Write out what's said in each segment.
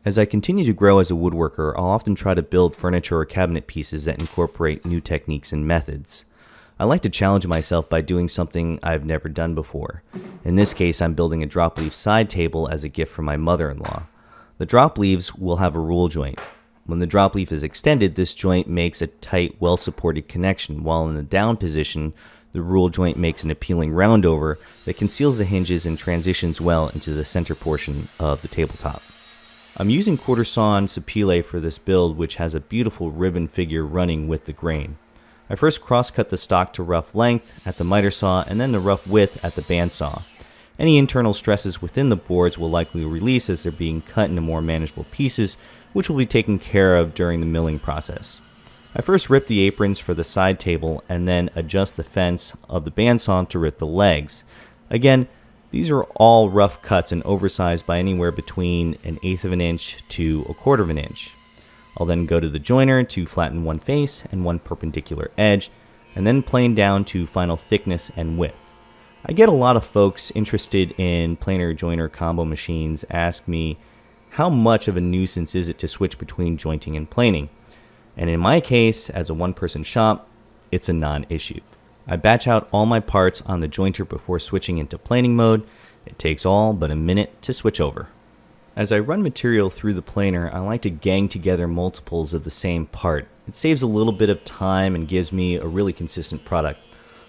As I continue to grow as a woodworker, I'll often try to build furniture or cabinet pieces that incorporate new techniques and methods. I like to challenge myself by doing something I've never done before. In this case, I'm building a drop leaf side table as a gift from my mother-in-law. The drop leaves will have a roll joint. When the drop leaf is extended, this joint makes a tight, well-supported connection, while in the down position, the roll joint makes an appealing roundover that conceals the hinges and transitions well into the center portion of the tabletop. I'm using quarter sawn sapele for this build, which has a beautiful ribbon figure running with the grain. I first cross-cut the stock to rough length at the miter saw and then the rough width at the bandsaw. Any internal stresses within the boards will likely release as they're being cut into more manageable pieces, which will be taken care of during the milling process. I first rip the aprons for the side table and then adjust the fence of the bandsaw to rip the legs. Again, these are all rough cuts and oversized by anywhere between 1/8 of an inch to 1/4 of an inch. I'll then go to the joiner to flatten one face and one perpendicular edge, and then plane down to final thickness and width. I get a lot of folks interested in planer joiner combo machines ask me, how much of a nuisance is it to switch between jointing and planing? And in my case, as a one-person shop, it's a non-issue. I batch out all my parts on the jointer before switching into planing mode. It takes all but a minute to switch over. As I run material through the planer, I like to gang together multiples of the same part. It saves a little bit of time and gives me a really consistent product.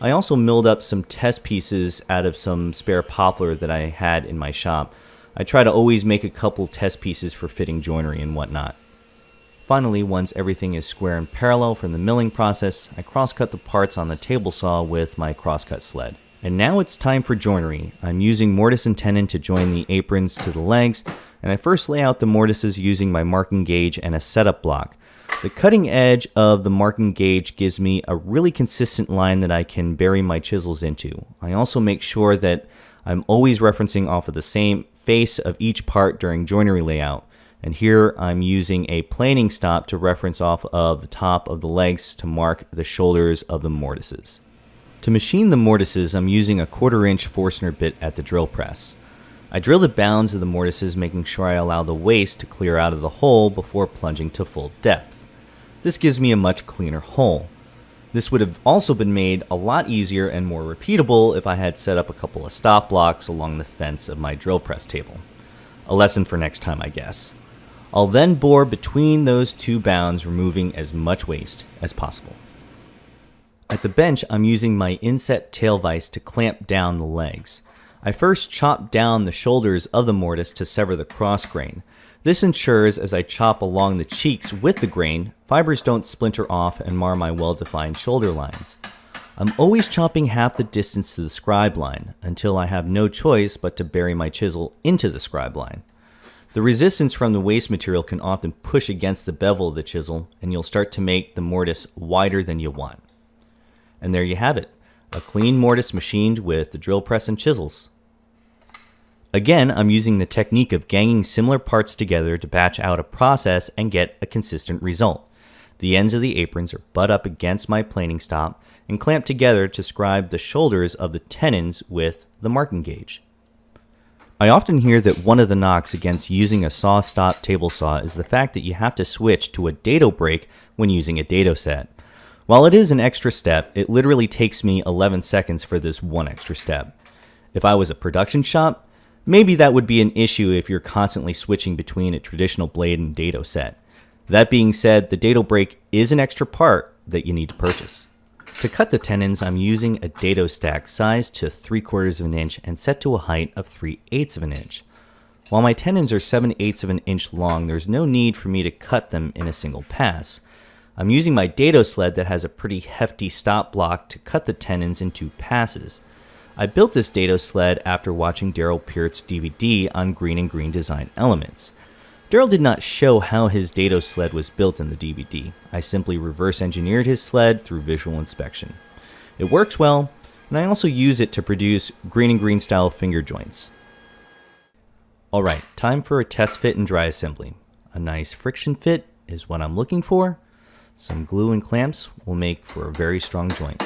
I also milled up some test pieces out of some spare poplar that I had in my shop. I try to always make a couple test pieces for fitting joinery and whatnot. Finally, once everything is square and parallel from the milling process, I cross-cut the parts on the table saw with my cross-cut sled. And now it's time for joinery. I'm using mortise and tenon to join the aprons to the legs, and I first lay out the mortises using my marking gauge and a setup block. The cutting edge of the marking gauge gives me a really consistent line that I can bury my chisels into. I also make sure that I'm always referencing off of the same face of each part during joinery layout. And here I'm using a planing stop to reference off of the top of the legs to mark the shoulders of the mortises. To machine the mortises, I'm using a 1/4 inch Forstner bit at the drill press. I drill the bounds of the mortises, making sure I allow the waste to clear out of the hole before plunging to full depth. This gives me a much cleaner hole. This would have also been made a lot easier and more repeatable if I had set up a couple of stop blocks along the fence of my drill press table. A lesson for next time, I guess. I'll then bore between those two bounds, removing as much waste as possible. At the bench, I'm using my inset tail vise to clamp down the legs. I first chop down the shoulders of the mortise to sever the cross grain. This ensures as I chop along the cheeks with the grain, fibers don't splinter off and mar my well-defined shoulder lines. I'm always chopping half the distance to the scribe line until I have no choice but to bury my chisel into the scribe line. The resistance from the waste material can often push against the bevel of the chisel, and you'll start to make the mortise wider than you want. And there you have it, a clean mortise machined with the drill press and chisels. Again, I'm using the technique of ganging similar parts together to batch out a process and get a consistent result. The ends of the aprons are butt up against my planing stop and clamped together to scribe the shoulders of the tenons with the marking gauge. I often hear that one of the knocks against using a saw-stop table saw is the fact that you have to switch to a dado brake when using a dado set. While it is an extra step, it literally takes me 11 seconds for this one extra step. If I was a production shop, maybe that would be an issue if you're constantly switching between a traditional blade and dado set. That being said, the dado brake is an extra part that you need to purchase. To cut the tenons, I'm using a dado stack sized to 3/4 of an inch and set to a height of 3/8 of an inch. While my tenons are 7/8 of an inch long, there's no need for me to cut them in a single pass. I'm using my dado sled that has a pretty hefty stop block to cut the tenons in 2 passes. I built this dado sled after watching Daryl Peart's DVD on green and green design elements. Daryl did not show how his dado sled was built in the DVD. I simply reverse engineered his sled through visual inspection. It works well, and I also use it to produce green and green style finger joints. Alright, time for a test fit and dry assembly. A nice friction fit is what I'm looking for. Some glue and clamps will make for a very strong joint.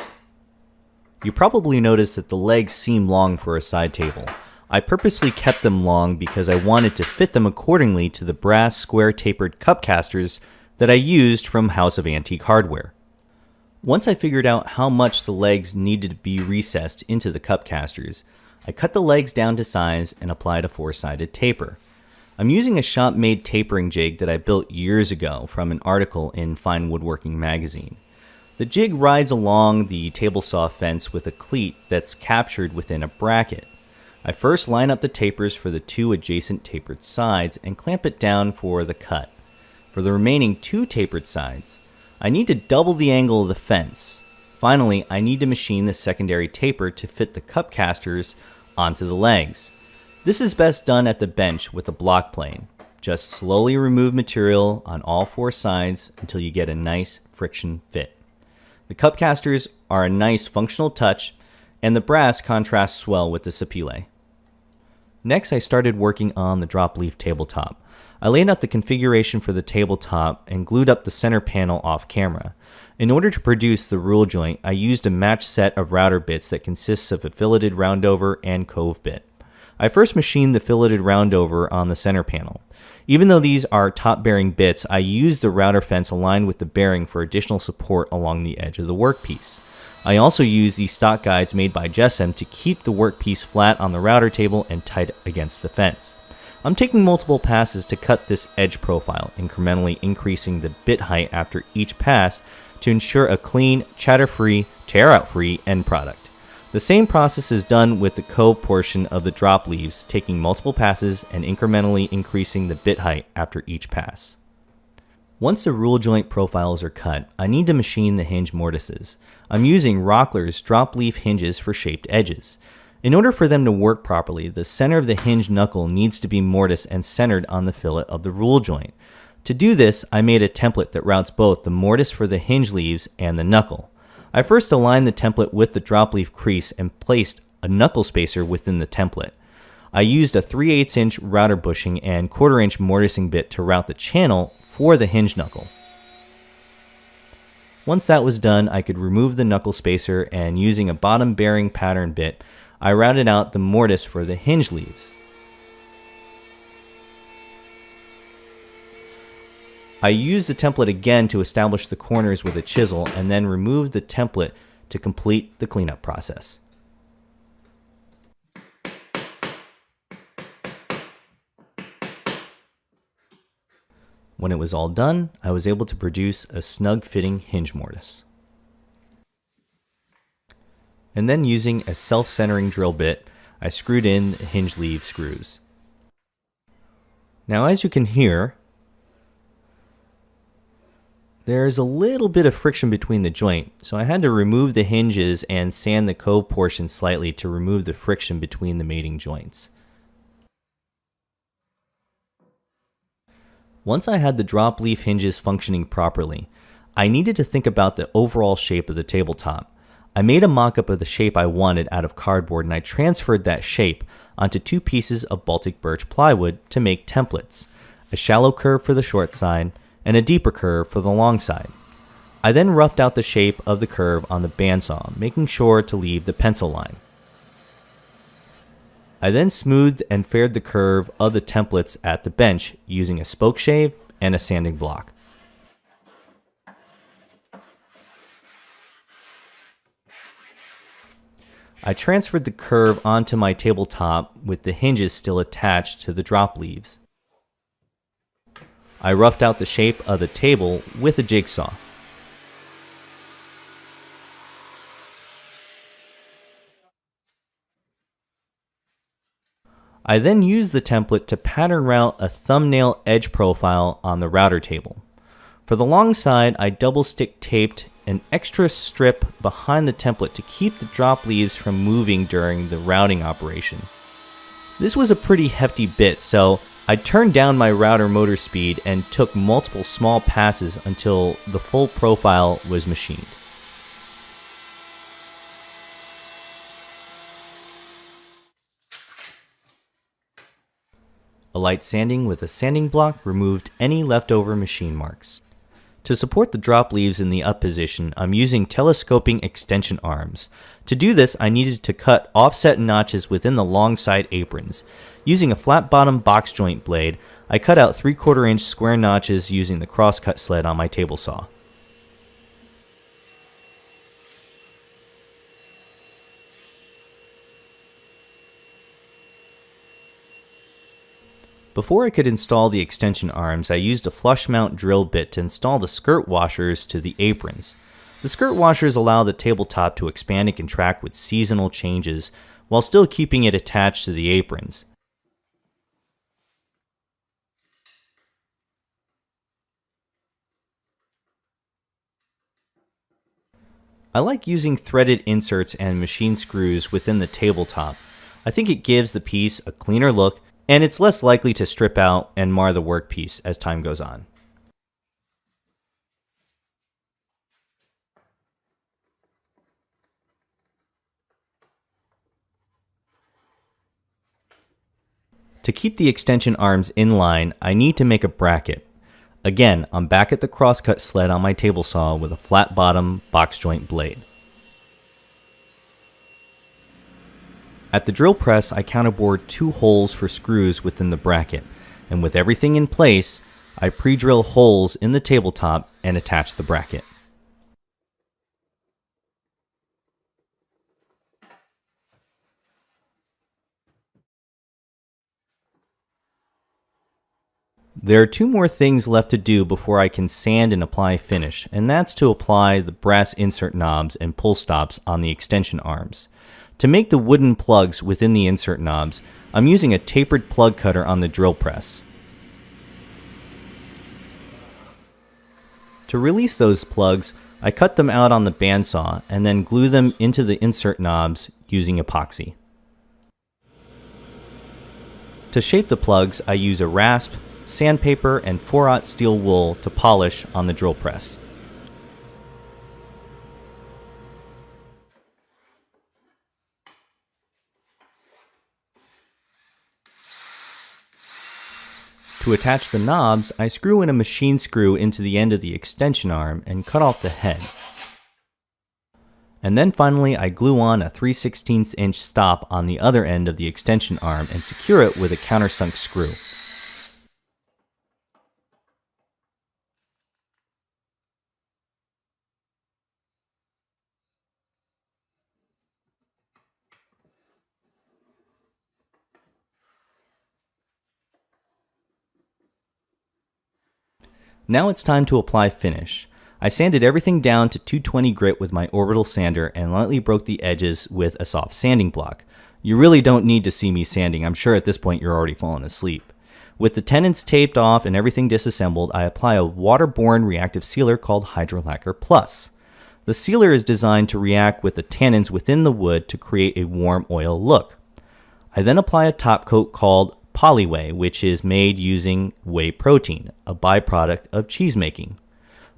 You probably noticed that the legs seem long for a side table. I purposely kept them long because I wanted to fit them accordingly to the brass square tapered cup casters that I used from House of Antique Hardware. Once I figured out how much the legs needed to be recessed into the cup casters, I cut the legs down to size and applied a 4-sided taper. I'm using a shop-made tapering jig that I built years ago from an article in Fine Woodworking magazine. The jig rides along the table saw fence with a cleat that's captured within a bracket. I first line up the tapers for the 2 adjacent tapered sides and clamp it down for the cut. For the remaining 2 tapered sides, I need to double the angle of the fence. Finally, I need to machine the secondary taper to fit the cup casters onto the legs. This is best done at the bench with a block plane. Just slowly remove material on all 4 sides until you get a nice friction fit. The cup casters are a nice functional touch, and the brass contrasts well with the sapele. Next, I started working on the drop leaf tabletop. I laid out the configuration for the tabletop and glued up the center panel off camera. In order to produce the rule joint, I used a matched set of router bits that consists of a filleted roundover and cove bit. I first machined the filleted roundover on the center panel. Even though these are top bearing bits, I used the router fence aligned with the bearing for additional support along the edge of the workpiece. I also used these stock guides made by GSM to keep the workpiece flat on the router table and tight against the fence. I'm taking multiple passes to cut this edge profile, incrementally increasing the bit height after each pass to ensure a clean, chatter-free, tear-out-free end product. The same process is done with the cove portion of the drop leaves, taking multiple passes and incrementally increasing the bit height after each pass. Once the rule joint profiles are cut, I need to machine the hinge mortises. I'm using Rockler's drop leaf hinges for shaped edges. In order for them to work properly, the center of the hinge knuckle needs to be mortised and centered on the fillet of the rule joint. To do this, I made a template that routes both the mortise for the hinge leaves and the knuckle. I first aligned the template with the drop leaf crease and placed a knuckle spacer within the template. I used a 3/8 inch router bushing and 1/4 inch mortising bit to route the channel for the hinge knuckle. Once that was done, I could remove the knuckle spacer, and using a bottom bearing pattern bit, I routed out the mortise for the hinge leaves. I used the template again to establish the corners with a chisel and then removed the template to complete the cleanup process. When it was all done, I was able to produce a snug-fitting hinge mortise. And then using a self-centering drill bit, I screwed in the hinge leaf screws. Now, as you can hear, there's a little bit of friction between the joint, so I had to remove the hinges and sand the cove portion slightly to remove the friction between the mating joints. Once I had the drop leaf hinges functioning properly, I needed to think about the overall shape of the tabletop. I made a mock-up of the shape I wanted out of cardboard, and I transferred that shape onto 2 pieces of Baltic birch plywood to make templates, a shallow curve for the short side and a deeper curve for the long side. I then roughed out the shape of the curve on the bandsaw, making sure to leave the pencil line. I then smoothed and faired the curve of the templates at the bench using a spoke shave and a sanding block. I transferred the curve onto my tabletop with the hinges still attached to the drop leaves. I roughed out the shape of the table with a jigsaw. I then used the template to pattern route a thumbnail edge profile on the router table. For the long side, I double stick taped an extra strip behind the template to keep the drop leaves from moving during the routing operation. This was a pretty hefty bit, so I turned down my router motor speed and took multiple small passes until the full profile was machined. A light sanding with a sanding block removed any leftover machine marks. To support the drop leaves in the up position, I'm using telescoping extension arms. To do this, I needed to cut offset notches within the long side aprons. Using a flat bottom box joint blade, I cut out 3/4 inch square notches using the crosscut sled on my table saw. Before I could install the extension arms, I used a flush mount drill bit to install the skirt washers to the aprons. The skirt washers allow the tabletop to expand and contract with seasonal changes while still keeping it attached to the aprons. I like using threaded inserts and machine screws within the tabletop. I think it gives the piece a cleaner look, and it's less likely to strip out and mar the workpiece as time goes on. To keep the extension arms in line, I need to make a bracket. Again, I'm back at the crosscut sled on my table saw with a flat bottom box joint blade. At the drill press, I counterbored 2 holes for screws within the bracket, and with everything in place, I pre-drill holes in the tabletop and attach the bracket. There are 2 more things left to do before I can sand and apply finish, and that's to apply the brass insert knobs and pull stops on the extension arms. To make the wooden plugs within the insert knobs, I'm using a tapered plug cutter on the drill press. To release those plugs, I cut them out on the bandsaw and then glue them into the insert knobs using epoxy. To shape the plugs, I use a rasp, sandpaper, and 4/0 steel wool to polish on the drill press. To attach the knobs, I screw in a machine screw into the end of the extension arm and cut off the head. And then finally I glue on a 3/16 inch stop on the other end of the extension arm and secure it with a countersunk screw. Now it's time to apply finish. I sanded everything down to 220 grit with my orbital sander and lightly broke the edges with a soft sanding block. You really don't need to see me sanding. I'm sure at this point you're already falling asleep. With the tenons taped off and everything disassembled, I apply a waterborne reactive sealer called Hydrolacquer Plus. The sealer is designed to react with the tannins within the wood to create a warm oil look. I then apply a top coat called Polywhey, which is made using whey protein, a byproduct of cheese making.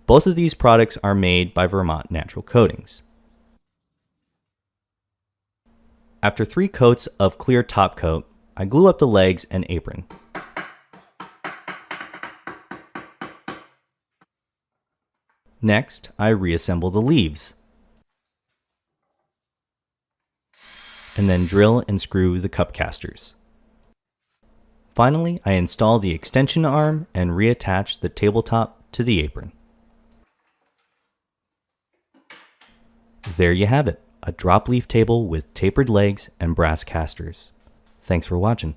Both of these products are made by Vermont Natural Coatings. After 3 coats of clear top coat, I glue up the legs and apron. Next, I reassemble the leaves, and then drill and screw the cup casters. Finally, I install the extension arm and reattach the tabletop to the apron. There you have it, a drop leaf table with tapered legs and brass casters. Thanks for watching.